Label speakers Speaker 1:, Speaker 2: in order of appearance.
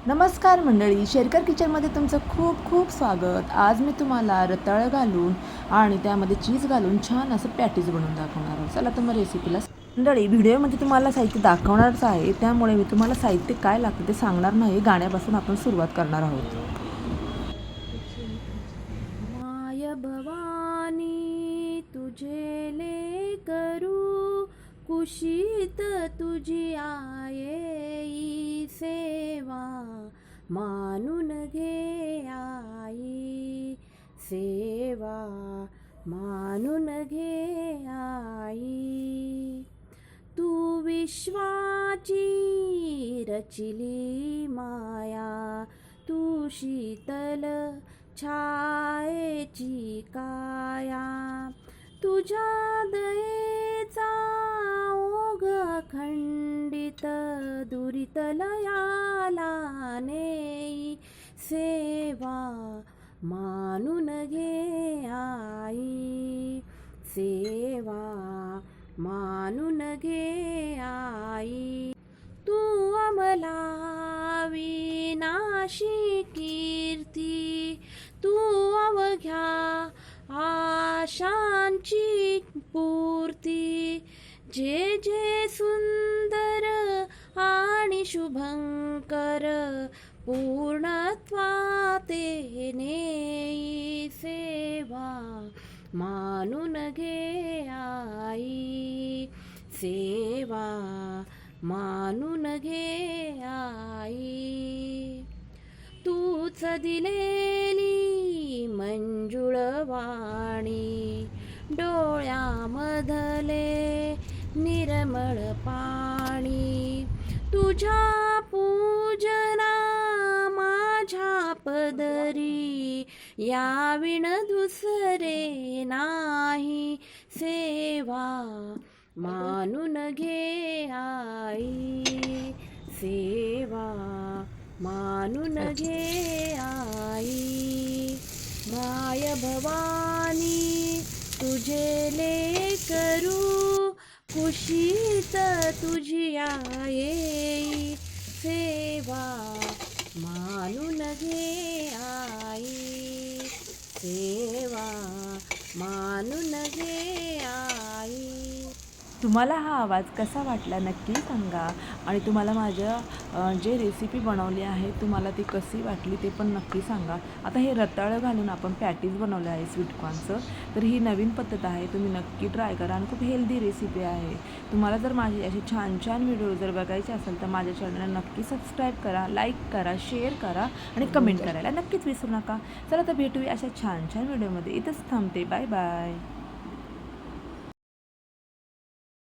Speaker 1: नमस्कार मंडळी, शेरकर किचनमध्ये तुमचं खूप खूप स्वागत। आज मी तुम्हाला रताळं घालून आणि त्यामध्ये चीज घालून छान असं पॅटीज बनवून दाखवणार आहे। चला तर मग रेसिपीला मंडळी, व्हिडिओमध्ये तुम्हाला साहित्य दाखवणारच आहे, त्यामुळे मी तुम्हाला साहित्य काय लागतं ते सांगणार नाही। गाण्यापासून आपण सुरुवात करणार आहोत। माय भवानी तुझे लेकरू, कुशीत तुझी आये सेवा, मानून घे आई सेवा, मानून घे आई। तू विश्वाची रचिली माया, तू शीतल छायेची काया, तुझ्या दयेचा ओघ खंडित दुरित लयाला नेई सेवा, मानून घे आई सेवा, मानून घे आई। तू अमला विनाशी कीर्ती, तू अवघ्या आशांची पूर्ती, जे जे सुंदर आणि शुभंकर पूर्णत्वाते नेई सेवा, मानून घे आई सेवा, मानून घे आई। तूच दिलेली मंजुळ वाणी, डोळ्यामधले निर्मळ पाणी, तुझ्या पूजना माझ्या पदरी, याविण दुसरे नाही सेवा, मानून घे आई सेवा, मानून घे आई। माय भवानी तुझे लेकरू, कुशीत तुझी आये सेवा, मानून घे आई सेवा, मानून घे आई। तुम्हाला हा आवाज कसा वाटला नक्की सांगा, आणि तुम्हाला माझ्या जे रेसिपी बनवली आहे तुम्हाला ती कशी वाटली ते पण नक्की सांगा। आता हे रताळं घालून आपण पॅटीज बनवले आहे स्वीटकॉर्नचं, तर ही नवीन पद्धत आहे, तुम्ही नक्की ट्राय करा आणि खूप हेल्दी रेसिपी आहे। तुम्हाला जर माझी अशी छान छान व्हिडिओ जर बघायचे असेल तर माझ्या चॅनलला नक्की सबस्क्राईब करा, लाईक करा, शेअर करा आणि कमेंट करायला नक्कीच विसरू नका। चला तर भेटूया अशा छान छान व्हिडिओमध्ये। इथंच थांबते, बाय बाय।